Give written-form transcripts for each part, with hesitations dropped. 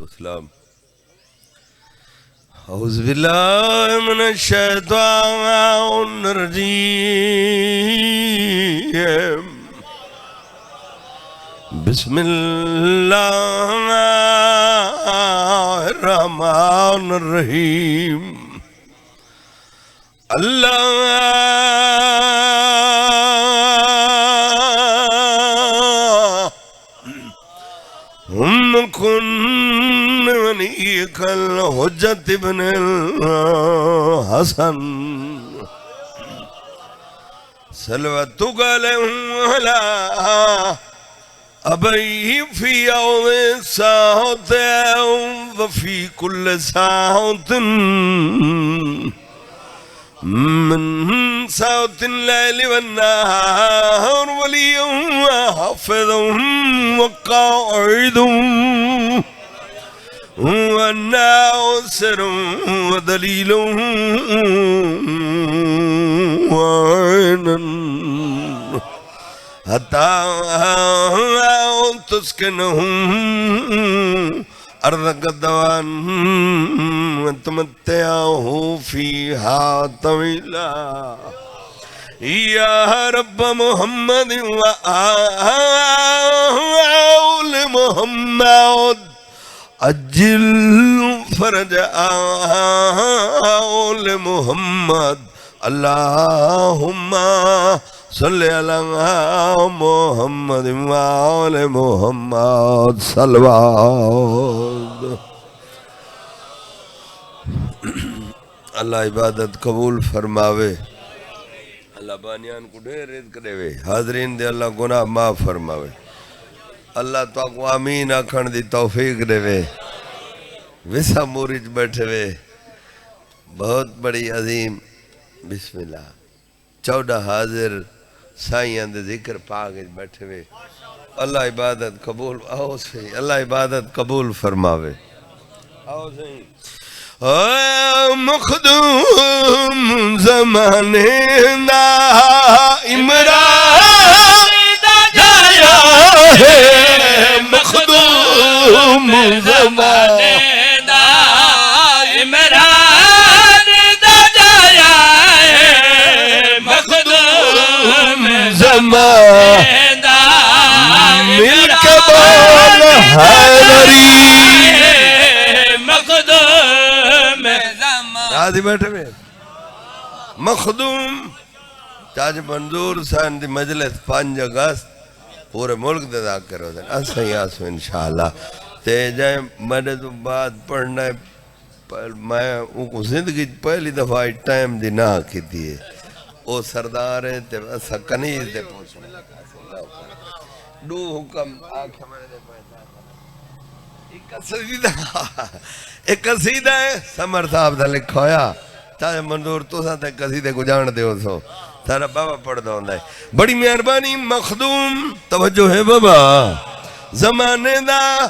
والسلام اعوذ باللہ من الشیطان الرجیم بسم اللہ الرحمن الرحیم اللہم کن ونیک الحجت ابن الحسن صلواتک علیہ ابئی فی یوم ساعت وفی کل ساعت من ساعت اللیل والنہار ولیم حافظهم وقاعدهم وناصر ودلیل وعینا حتی تسکنهم ارضک دوان وتمتعه فیہا طویلا یا رب محمد وآل محمد اجل فرج آل محمد اللہم صلی اللہ محمد وآل محمد صلوات اللہ عبادت قبول فرماوے اللہ بانیان کو ڈھیر رزق دے وے حاضرین دے اللہ گناہ معاف فرماوے اللہ تو کو آمین آکھن دی توفیق دے وے ویسا مورج بیٹھے وے بہت بڑی عظیم بسم اللہ 14 حاضر سائیاں دے ذکر پاک بیٹھے وے اللہ عبادت قبول آؤ صحیح اللہ عبادت قبول فرماوے آؤ صحیح مخدوم زمانے دا عمران دا جایا ہے مخدوم زمانے دا عمران دا جایا ہے مخدوم زمانے دا مل کے بول حیدری آدھی بیٹھے میں مخدوم چاچ منظور سان دی مجلس 5 اگست پورے ملک دے دا کرو دیں ایسا ہی آسو انشاءاللہ تے جائیں میں تو بات پڑھنا ہے میں ان کو زندگی پہلی دفعہ ٹائم دی نہ کی دیئے او سردار ہے تے ایسا کنیز دے پوچھنے دو حکم آنکھیں میں دے ایک قصیدہ ہے سمر صاحب دا لکھا ہویا چاہے منظور تو ساتھ ایک قصیدے کو جان دے ہو سو سارا بابا پڑھ دا ہوندہ ہے بڑی مہربانی مخدوم توجہ ہے بابا زمانے دا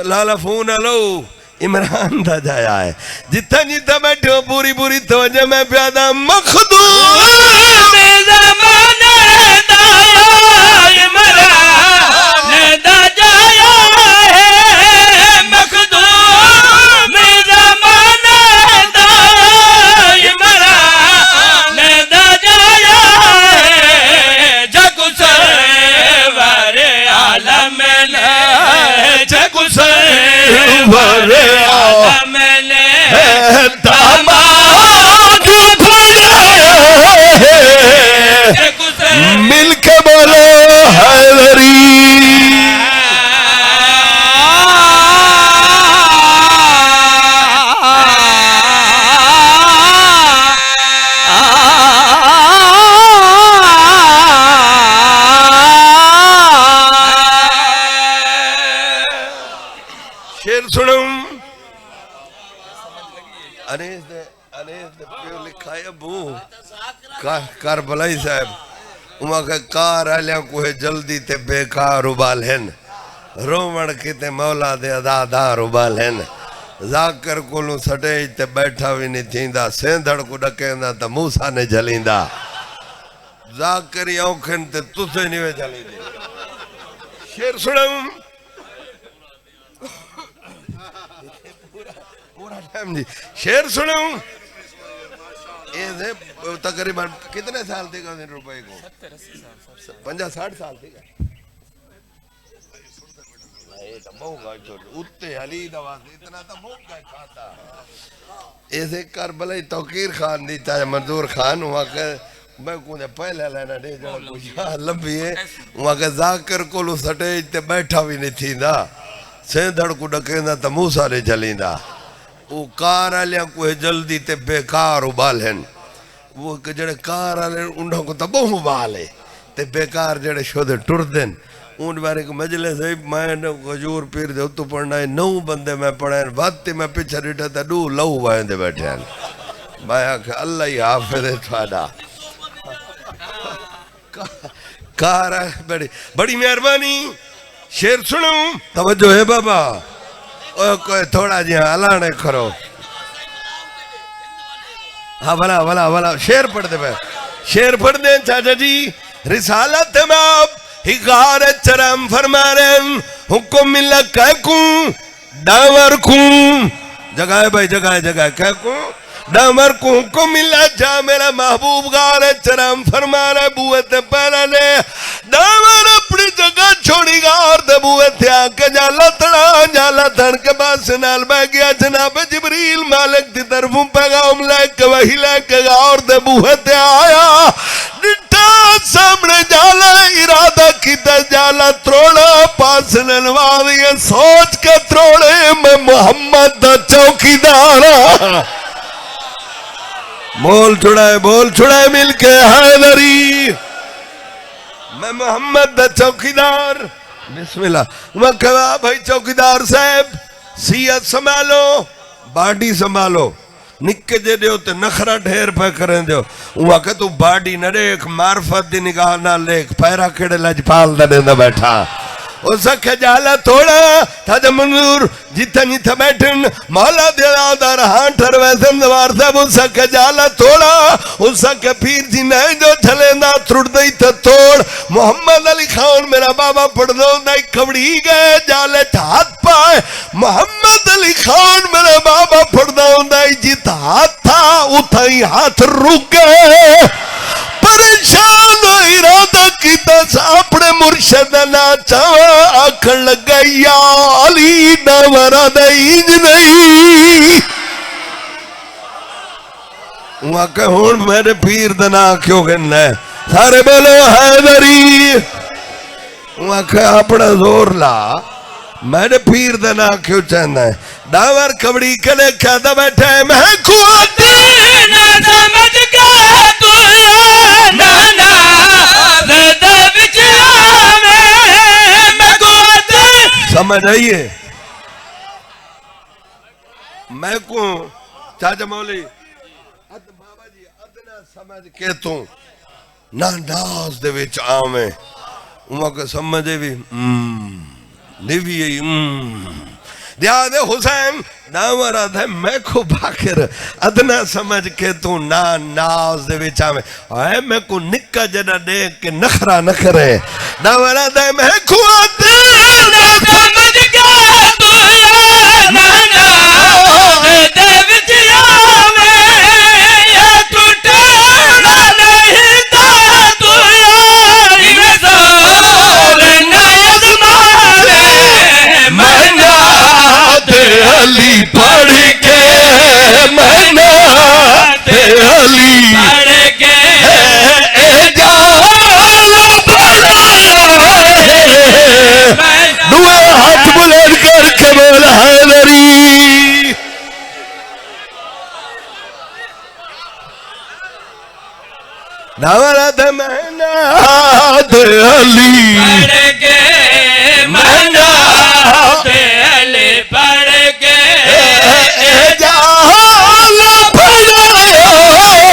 لالا فون لو عمران دا جایا ہے جتا جتا بیٹھے ہو پوری پوری توجہ میں پیادا مخدوم زمانے دا عمران دا جایا ورے آدم نے داماد بھرے مل کے بولو حیدری شیر سنوں انیس دے پیو لکھائے ابو کربلائی صاحب امہ کے کار آلیاں کوئے جلدی تے بیکار ابال ہیں رومڑ کی تے مولا دے ادادار ابال ہیں ذاکر کولوں سٹیج تے بیٹھا بھی نہیں تھیندہ سیندھڑ کو ڈکیندہ تا موسیٰ نے جلیندہ ذاکری اوکھن تے تُسے نہیں جلی دے شیر سنوں پورا ٹائم جی شیر سنے ہوں یہ تقریباً کتنے سال تھے گا روپے کو 50-60 سال تھے گا اتنے علی دواز اتنا تا موقع کھاتا ایسے کربلائی توقیر خان دی چاہے منظور خان وہاں کہ میں کونے پہلے لینا دے جڑا کوئی لمبی ہے وہاں کہ ذاکر کو لو سٹیج تے بیٹھا بھی نہیں تھی دا سیندھڑ کو ڈکیں دا تا موسیٰ نے چلیں دا وہ کار آلیاں کوئی جلدی تے بیکار ابال ہیں وہ جڑے کار آلے انہوں کو تا بہو بالے تے بیکار جڑے شودے ٹر دیں ان بارے کو مجلس ہے میں نے غجور پیر دے اتو پڑھنا ہے 9 بندے میں پڑھائیں وقتی میں پیچھا ریٹھا تھا 2 لہو بائیں دے بیٹھے ہیں میں آکھا اللہ ہی حافظ ہے تھوڑا کار ہے بڑی مہربانی شیر سنوں توجہ ہے بابا کوئی تھوڑا جی ہاں اللہ نے کرو ہاں بھلا شیر پڑھ دے بھائی شیر پڑھ دیں چاچا جی رسالت ماب ہگار چرم فرمارن حکم ملا کہکوں ڈاور کوں جگہ ہے بھائی جگہ کہکوں ڈاور کوں حکم ملا جا میرا محبوب گار چرم فرمارے بوت پہلے نے ڈاور اپنی جگہ چھوڑی گار دے بوت آکے جالا تڑ کے بعد سنال بہ گیا جناب جبریل مالک دی طرفوں پیغام لے کے وہی لے کے گار دے بوت آیا سامنے جالا ارادہ کیتا جالا تروڑا پاس نلوادی سوچ کے تروڑے میں محمد دا چوکیدارا بول چھڑائے مل کے حیدری میں محمد دا چوکیدار بسم اللہ میں کہا بھائی چوکیدار صاحب سیت سنبھالو باڈی سنبھالو نکے جے دیو تے نخرہ ڈھیر پہ کریں دیو وہاں کہ تو باڈی نہ دیکھ معرفت دی نگاہ نہ لیکھ پیرا کھڑے لجپال دا دیندہ بیٹھا اس کے جالا توڑا تھا جا منظور جیتا بیٹھن مولا دیا دا رہاں ٹھروے زندوار صاحب اس کے جالا توڑا اس کے پیر جی نئے جو چھلیندہ تھرڑ دئی تا توڑ محمد علی خان میرا بابا پڑھ دو نائی کھوڑی گئے جالے ہاتھ پائے محمد علی خان میرا بابا پڑھ دو نائی جیت ہاتھ تھا اتھائی ہاتھ رک گئے پریشان و ارادہ کی دس اپنے مرشد نہ چاہا آکھن لگا یا علی نورا دائیج نہیں وہاں کہ ہون میرے پیر دنا کیوں گن ہے سارے بولو حیدری وہاں کہ اپنا زور لا میرے پیر دنا کیوں چاہنا ہے ڈاور کبڑی کلے کیا دا بیٹھے ہیں میں کھواتی نہ سمجھ گئے تو نانا زدہ بچیا میں کھواتی سمجھ آئیے میں کون چاچا مولی بابا جی ادنا سمجھ کے تو نہ ناز دے وچ آمیں وہاں کہ سمجھے بھی لیوی دیاد حسین نامراد ہے میں کو باکر ادنا سمجھ کے تو ناز دے وچا میں آئے میں کو نکا جنہ دیکھ کے نخرہ نکرے نامراد ہے میں کو ادنا سمجھ کے تو ناز دے وچا میں یہ ٹوٹا نہیں تا تو یاری میں زور ناز مارے منات علی پڑھ کے منات علی پڑھ کے اجال بڑھائے دوے ہاتھ بلند کر کے بول حیدری نورد منات علی پڑھ کے منات علی پڑھ کے اجال بڑھائے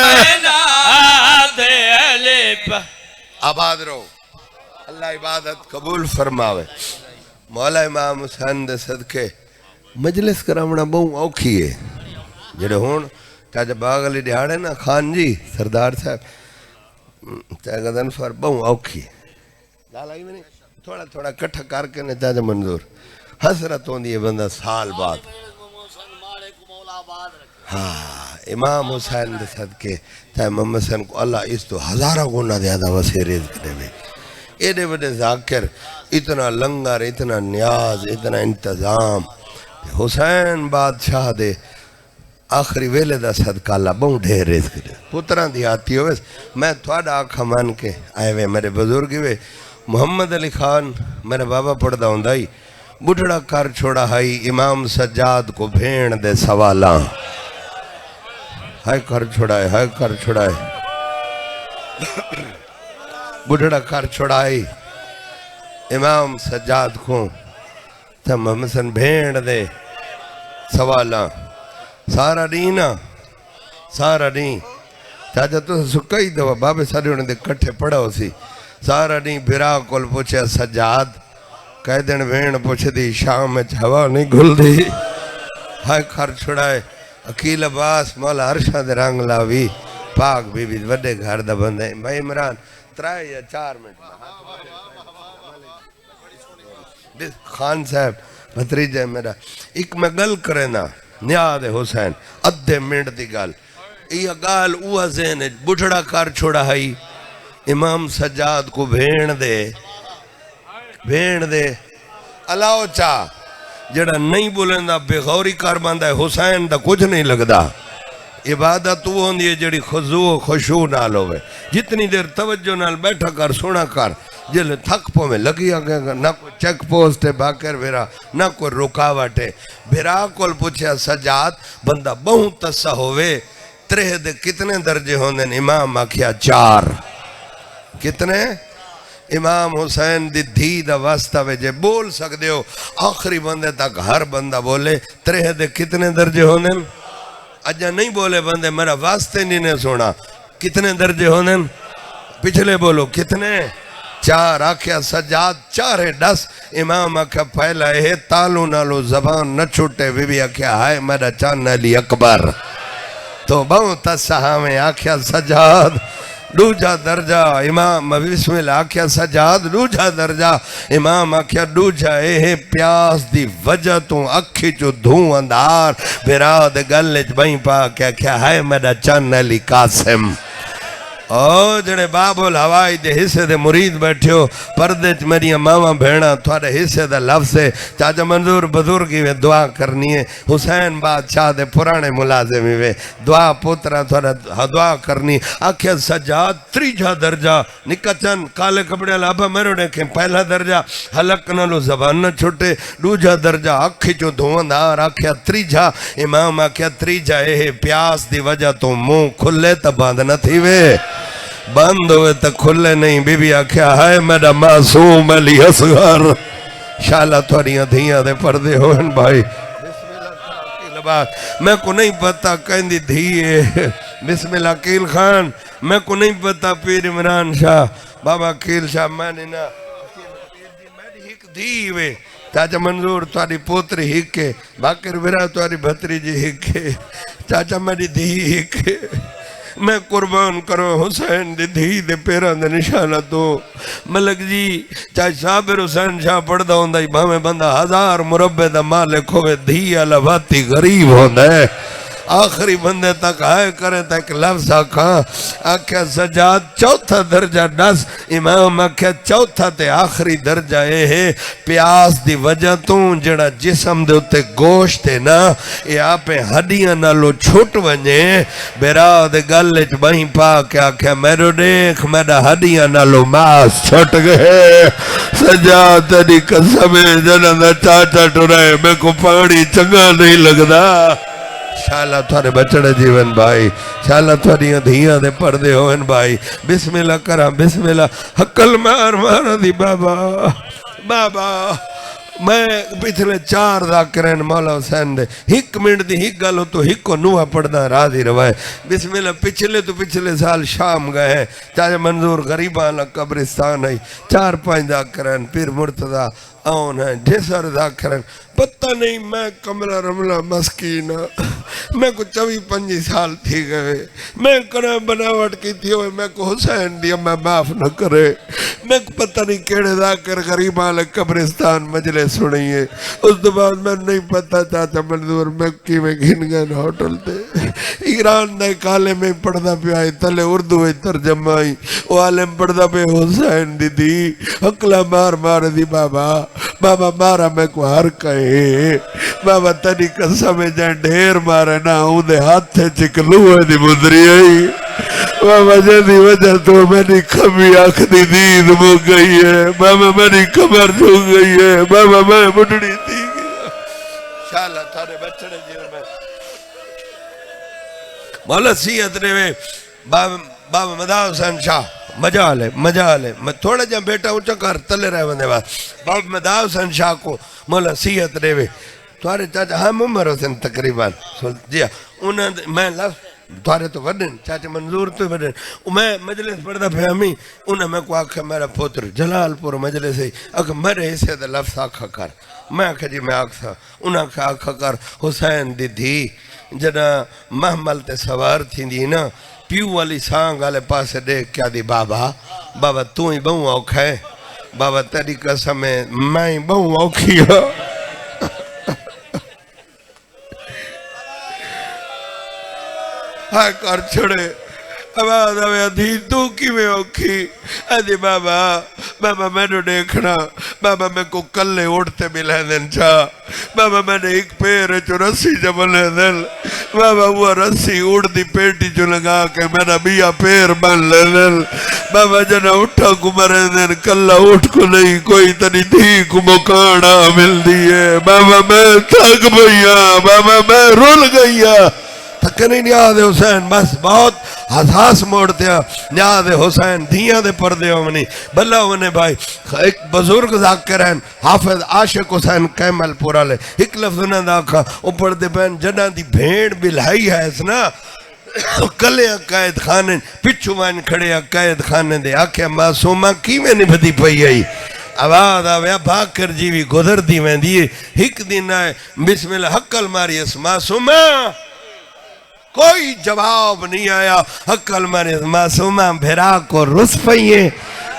منات علی آباد رہو اللہ عبادت قبول فرماوے مولا امام حسین دے صدقے مجلس کرامنا بہت اوکھی ہے جڑے ہون چاچا باغ علی دیہاڑے نا خان جی سردار صاحب چاہے گدن فر بہت اوکھی ہے ڈال آئی میں نہیں تھوڑا کٹھا کر کے نے چاچا منظور حسرت ہوں دی بندہ سال بعد ہاں امام حسین دے صدقے چاہے محمد حسین کو اللہ اس تو ہزارہ گنا زیادہ وسیع رزق دے میں ایڈے بڑے ذاکر اتنا لنگر اتنا نیاز اتنا انتظام حسین بادشاہ دے آخری ویلے دا صدقہ اللہ بہت ڈھیر رزق دے پتران دی آتی ہوئے میں تھوڑا آنکھا مان کے آئے ہوئے میرے بزرگی ہوئے محمد علی خان میرے بابا پڑھ دا ہوں بڑھڑا کر چھوڑا ہائی امام سجاد کو بھیڑ دے سوالاں ہائے کر چھوڑائے ہائے کر چھوڑائے بڑھڑا کر چھوڑائی امام سجاد کو تم محمد حسین بھیڑ دے سوالاں سارا دینا سارا دین چاچا تو سکائی دوا بابے سارے انہیں دے کٹھے پڑا ہو سی سارا دین بھرا کول پوچھے سجاد کہہ دن بھیڑ پوچھے دی شام میں ہوا نہیں گھل دی ہائے کر چھوڑائے اکیل عباس مولا عرشہ دے رنگ لاوی پاک بی بی وڈے گھر دا بندے بھائی عمران 3 یا 4 منٹ خان صاحب بھتریجہ میرا ایک میں گل کرے نا نیاد حسین ادھے منٹ دی گل یہ گال اوہ ذہن بڑھڑا کر چھوڑا ہائی امام سجاد کو بھیڑ دے اللہ چاہ جڑا نہیں بولن دا بے غوری کر باندھا ہے حسین دا کچھ نہیں لگدا عبادت وہ ہوندی ہے جڑی خضوع و خشوع نال ہوئے جتنی دیر توجہ نال بیٹھا کر سونا کر جلے تھک پو میں لگی آگے گا نہ کوئی چیک پوسٹ ہے باکر بھیرا نہ کوئی رکاوٹ ہے بھیرا کول پوچھا سجاد بندہ بہت تسا ہوئے 3 دے کتنے درجے ہوندے امام آکھیا 4 کتنے امام حسین دی دھی دا واسطہ ویجے بول سکتے ہو آخری بندے تک ہر بندہ بولے 3 دے کتنے درجے ہوندے اجا نہیں بولے بندے میرا واسطے نہیں سونا کتنے درجے ہوندے پچھلے بولو کتنے 4 آکھیا سجاد 4 ہے 10 امام آکھیا پہلا ہے تالو نالو زبان نہ چھوٹے بی بی آکھیا ہائے میرا چان علی اکبر تو بہت تسہا میں آکھیا سجاد دوجا درجہ امام بسم اللہ آکھیا سجاد دوجا درجہ امام آکھیا دوجا اے پیاس دی وجہ تو اکھی چو دھوں اندار براد گلج بہیں پا کیا ہائے میرا چان علی قاسم او جڑے باب الہوائی دے حصے دے مرید بیٹھے ہو پردے چ میری ماما بھیڑا تھوڑے حصے دے لفظ ہے چاچا منظور بزرگی وے دعا کرنی ہے حسین بادشاہ دے پرانے ملازمی وے دعا پوترہ تھوڑے دعا کرنی آکھیا سجاد 3 درجہ نکا چند کالے کپڑے لابا میرے دیکھیں پہلا درجہ حلق نالو زبان نہ چھوٹے 2 درجہ اکھی چو دھواندار آکھیا 3 امام آکھیا 3 اے پیاس دی وجہ تو منہ کھلے تا باندھ نہ تھی وے بند ہوئے تک کھلے نہیں بی بی آکھیا ہائے میرا معصوم علی اصغر شالا تھوڑیاں دھیاں دے پردے ہوئن بھائی بسم اللہ کی لباس میں کو نہیں پتا کہندی دھیے بسم اللہ کیل خان میں کو نہیں پتا پیر عمران شاہ بابا کیل شاہ میں نے نا میری ہک دھی ہوئے چاچا منظور تواری پوتری ہکے باکر برا تواری بھتری جی ہکے چاچا میری دھی ہکے میں قربان کرو حسین دی دھی دے پیران دے نشانہ تو ملک جی چاہے صابر حسین شاہ پڑھ دا ہوندہ ہی بھامے بندہ 1000 مربع دا مالک ہوئے دھی علواتی غریب ہوندہ ہے آخری بندے تک آئے کرے تک لفظ آکھاں آکھیا سجاد 4 درجہ 10 امام آکھیا 4 تے آخری درجہ اے ہے پیاس دی وجہ تو جڑا جسم دے اتے گوشت ہے نا یہ آپے ہڈیاں نالو چھوٹ ونجے بیراد گلچ بہیں پاک آکھیا میرو دیکھ میرا ہڈیاں نالو ماس چھوٹ گئے سجاد تیری قسم جنہ چاچا ٹورائے میں کو پاڑی چنگا نہیں لگدا شالا تھوڑے بچڑے جیون بھائی شالا تھوڑیاں دھیاں دے پردے ہوئن بھائی بسم اللہ کرام بسم اللہ حقل مار دی بابا میں پچھلے 4 ذاکرین مولا حسین دے 1 منٹ دی 1 گل ہو تو 1 کو نوہ پڑھنا راضی روائے بسم اللہ پچھلے سال شام گئے ہیں چاچا منظور غریبانہ قبرستان ہے 4-5 ذاکرین پیر مرتضی آن ہے جیسا رضا کرن پتہ نہیں میں کملہ رملہ مسکین میں کو 24-25 سال تھی گئے میں کنا بناوٹ کی تھی ہوئے میں کو حسین دیا میں معاف نہ کرے میں کو پتہ نہیں کیڑے ذاکر غریب آلے قبرستان مجلے سنئیے اس دو بعد میں نہیں پتہ چاہتا منظور میں کی میں گھن گئے ہوٹل دے ایران دے کالے میں پڑھدا پہ آئی تلے اردو میں ترجمہ آئی وہ عالم پڑھدا پہ حسین دی دی اکلا مار مار دی بابا مارا میں کو ہر کہے بابا تنی قسم جائیں ڈھیر مارے نا ہوں دے ہاتھ چکلوے دی مدری آئی بابا جدی وجہ تو میری کمی آنکھ دی دید مو گئی ہے بابا میری کمر چھو گئی ہے بابا میں مڈڑی تھی گیا شاءاللہ تھارے بچڑے جیل میں مولا سیت رہے بابا مداو حسین شاہ مجالے میں تھوڑا جہاں بیٹا اونچا کر تلے رہے بندے بات بابا مداو حسین شاہ کو مولا سیت رہے تھوارے چاچا ہم عمر حسین تقریباً جی انہوں نے میں لفظ تھوارے تو وڈن چاچا منظور تو وڈن میں مجلس پڑھتا پہ ہمیں انہوں میں کو آکھا میرا پوتر جلال پور مجلس ہے آکھا میرے حصے دے لفظ آکھا کر میں آکھا جی میں آکھا انہوں نے آکھا کر حسین دی دھی جنا محمل تے سوار تھی دی نا پیو والی سانگ آلے پاسے دیکھ کیا دی بابا تو ہی بہوں آکھا ہے بابا تیری قسم میں ہی بہوں آکھی ہو ہاں کر چھڑے آواز آوے ادھی تو کی میں اوکھی ادھی بابا میں نے دیکھنا بابا میں کو کلے اڑتے ملے دن چاہ بابا میں نے ایک پیر چو رسی جملے دن بابا وہ رسی اڑ دی پیٹی چو لگا کے میرا بیا پیر بن لے دن بابا جنا اٹھا کو مرے دن کلہ اٹھ کو نہیں کوئی تنی تھی کو مکانا مل دیئے بابا میں تھک بھئیا بابا میں رول گئیا تکنی نیاد حسین بس بہت حساس موڑتے ہیں نیاد حسین دھیاں دے پردے ہومنی بلہ ہونے بھائی ایک بزرگ ذاکر ہیں حافظ عاشق حسین کیمل پورا لے ایک لفظ نہ داکھا اوپر دے بین جنہ دی بھیڑ بلہائی ہے اس نا کلے قائد خانے پچھو وائن کھڑے قائد خانے دے آکھے معصومہ کی میں نبھدی پئی آئی آواز آویا بھاگ کر جیوی گدر دی میں دیئے ایک دن آئے بسم اللہ حقل ماری اس معصومہ کوئی جواب نہیں آیا حقل ماری اس معصومہ بھیرا کو رس پئیے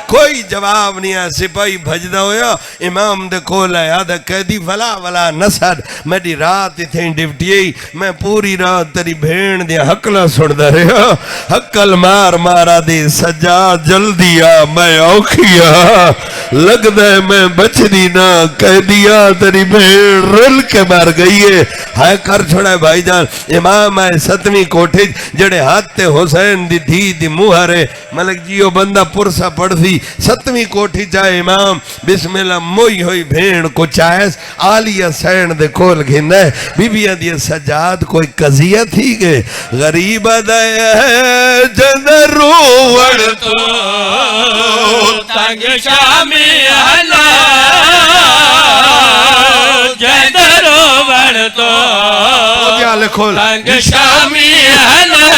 کوئی جواب نہیں آیا سپاہی بھجدہ ہویا امام دے کولا یادہ قیدی ولا نسد میری رات تھیں ڈیوٹی میں پوری رات تری بھین دیا حقلہ سڑدہ رہا حقل مارا دی سجاد جلدی آ میں اوکھیا لگ دے میں بچ دینا قیدیا تری بھین رل کے مار گئی ہے ہائے کر چھوڑا ہے بھائی جان امام آئے 7ویں کوٹھے جڑے ہاتھ حسین دی دھی دی موہرے ملک جیو بندہ پرسا پڑھ دی 7ویں کوٹھی چاہے امام بسم اللہ موئی ہوئی بھین کو چاہیس آلیہ سین دے کول گھنے بی بی دیئے سجاد کوئی قضیہ تھی گے غریب دائے جندر روڑ تو تنگ شامی اللہ جندر روڑ تو تنگ شامی اللہ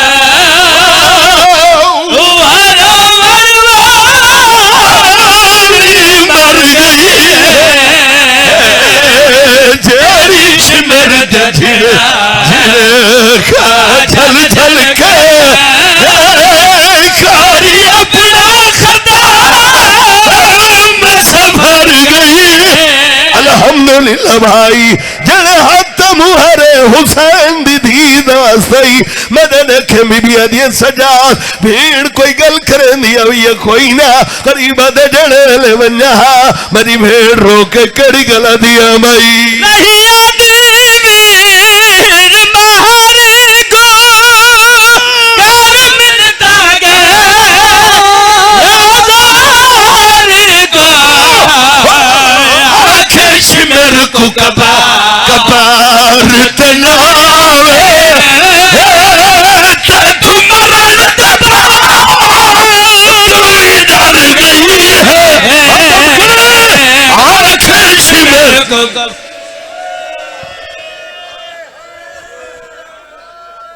جھل جھل کے کاری اپنا خدا میں سبھر گئی الحمدللہ بھائی جڑے ہاتھ موہرے حسین دی دھی داستائی مدن کے بی بی دیئے سجاد بھیڑ کوئی گل کریں دیا ہوئی کوئی نہ قریبہ دے جڑے لے ونجا مری بھیڑ رو کے کڑی گلا دیا مائی نہیں آدھی بھیڑ مہارے کو کار ملتا گئے مہارے کو آکش مر کو کبار تناوے تک مرن تبار ڈر گئی ہے آکش مر کو کبار